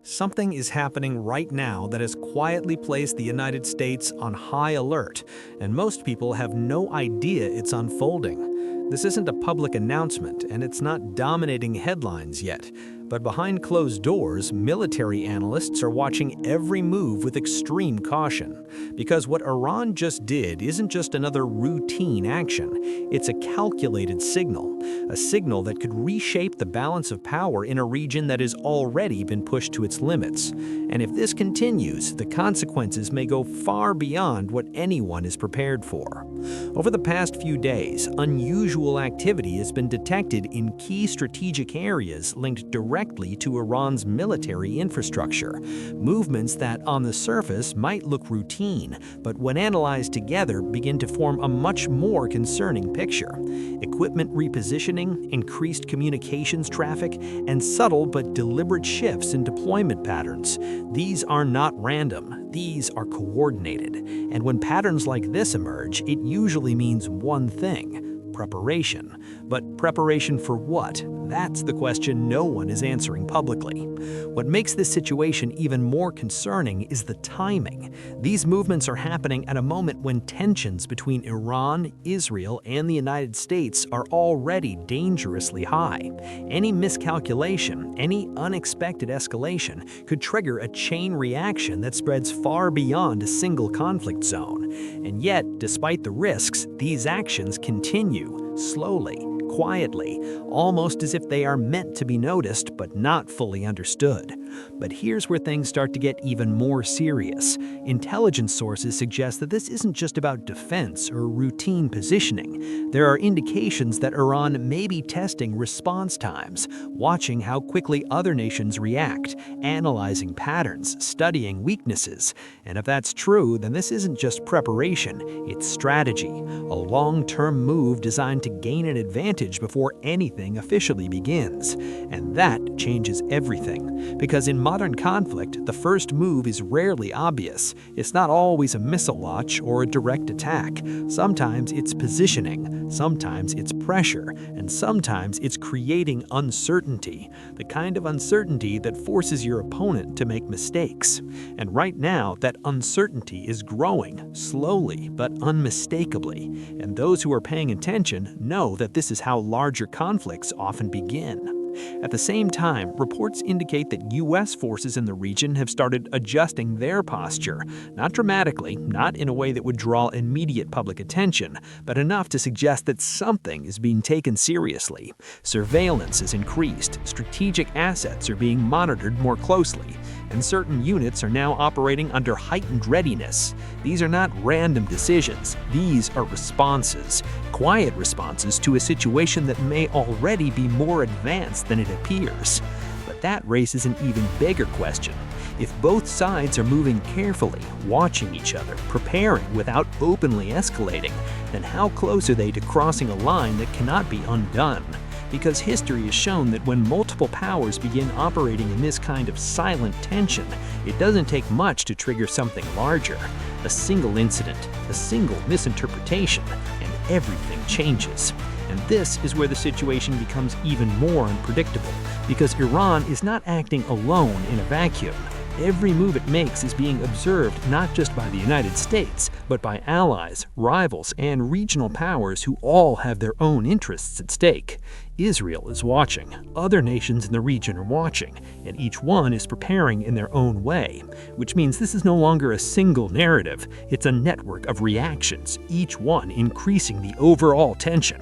Something is happening right now that has quietly placed the United States on high alert, and most people have no idea it's unfolding. This isn't a public announcement, and it's not dominating headlines yet. But behind closed doors, military analysts are watching every move with extreme caution. Because what Iran just did isn't just another routine action, it's a calculated signal. A signal that could reshape the balance of power in a region that has already been pushed to its limits. And if this continues, the consequences may go far beyond what anyone is prepared for. Over the past few days, unusual activity has been detected in key strategic areas linked directly to Iran's military infrastructure. Movements that, on the surface, might look routine, but when analyzed together begin to form a much more concerning picture. Equipment repositioning, increased communications traffic, and subtle but deliberate shifts in deployment patterns. These are not random, these are coordinated. And when patterns like this emerge, it usually means one thing: preparation. But preparation for what? That's the question no one is answering publicly. What makes this situation even more concerning is the timing. These movements are happening at a moment when tensions between Iran, Israel, and the United States are already dangerously high. Any miscalculation, any unexpected escalation could trigger a chain reaction that spreads far beyond a single conflict zone. And yet, despite the risks, these actions continue, slowly, quietly, almost as if they are meant to be noticed but not fully understood. But here's where things start to get even more serious. Intelligence sources suggest that this isn't just about defense or routine positioning. There are indications that Iran may be testing response times, watching how quickly other nations react, analyzing patterns, studying weaknesses. And if that's true, then this isn't just preparation, it's strategy, a long-term move designed to gain an advantage before anything officially begins. And that changes everything. Because in modern conflict, the first move is rarely obvious. It's not always a missile launch or a direct attack. Sometimes it's positioning, sometimes it's pressure, and sometimes it's creating uncertainty. The kind of uncertainty that forces your opponent to make mistakes. And right now, that uncertainty is growing, slowly but unmistakably. And those who are paying attention know that this is how larger conflicts often begin. At the same time, reports indicate that U.S. forces in the region have started adjusting their posture, not dramatically, not in a way that would draw immediate public attention, but enough to suggest that something is being taken seriously. Surveillance has increased, strategic assets are being monitored more closely, and certain units are now operating under heightened readiness. These are not random decisions, these are responses, quiet responses to a situation that may already be more advanced than it appears. But that raises an even bigger question. If both sides are moving carefully, watching each other, preparing without openly escalating, then how close are they to crossing a line that cannot be undone? Because history has shown that when multiple powers begin operating in this kind of silent tension, it doesn't take much to trigger something larger. A single incident, a single misinterpretation, and everything changes. And this is where the situation becomes even more unpredictable, because Iran is not acting alone in a vacuum. Every move it makes is being observed not just by the United States, but by allies, rivals, and regional powers who all have their own interests at stake. Israel is watching, other nations in the region are watching, and each one is preparing in their own way, which means this is no longer a single narrative, it's a network of reactions, each one increasing the overall tension.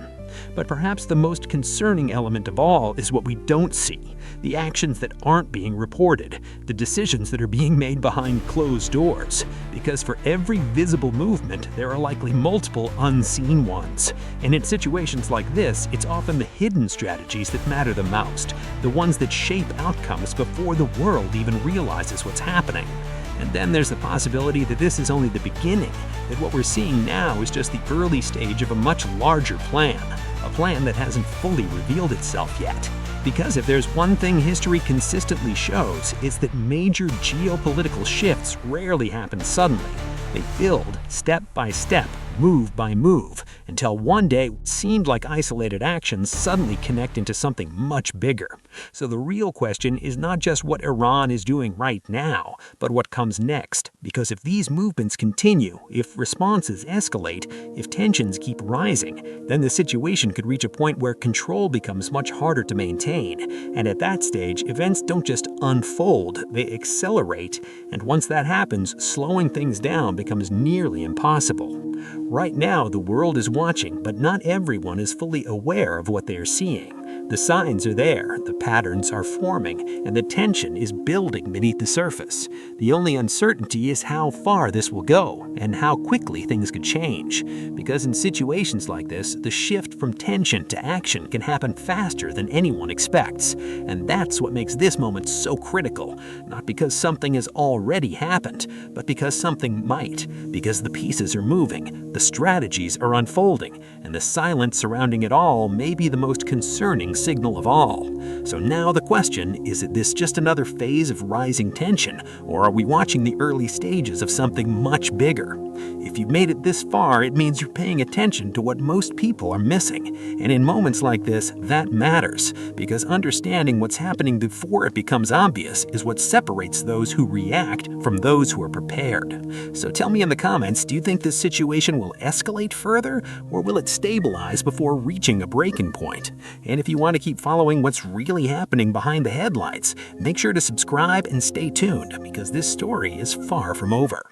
But perhaps the most concerning element of all is what we don't see, the actions that aren't being reported, the decisions that are being made behind closed doors. Because for every visible movement, there are likely multiple unseen ones. And in situations like this, it's often the hidden strategies that matter the most, the ones that shape outcomes before the world even realizes what's happening. And then there's the possibility that this is only the beginning, that what we're seeing now is just the early stage of a much larger plan, a plan that hasn't fully revealed itself yet. Because if there's one thing history consistently shows, it's that major geopolitical shifts rarely happen suddenly. They build, step by step, move by move, until one day what seemed like isolated actions suddenly connect into something much bigger. So the real question is not just what Iran is doing right now, but what comes next. Because if these movements continue, if responses escalate, if tensions keep rising, then the situation could reach a point where control becomes much harder to maintain. And at that stage, events don't just unfold, they accelerate. And once that happens, slowing things down becomes nearly impossible. Right now, the world is watching, but not everyone is fully aware of what they are seeing. The signs are there, the patterns are forming, and the tension is building beneath the surface. The only uncertainty is how far this will go and how quickly things could change. Because in situations like this, the shift from tension to action can happen faster than anyone expects. And that's what makes this moment so critical. Not because something has already happened, but because something might. Because the pieces are moving, the strategies are unfolding, and the silence surrounding it all may be the most concerning signal of all. So now the question, is this just another phase of rising tension, or are we watching the early stages of something much bigger? If you've made it this far, it means you're paying attention to what most people are missing. And in moments like this, that matters, because understanding what's happening before it becomes obvious is what separates those who react from those who are prepared. So tell me in the comments, do you think this situation will escalate further, or will it stabilize before reaching a breaking point? And if you want to keep following what's really happening behind the headlights, make sure to subscribe and stay tuned, because this story is far from over.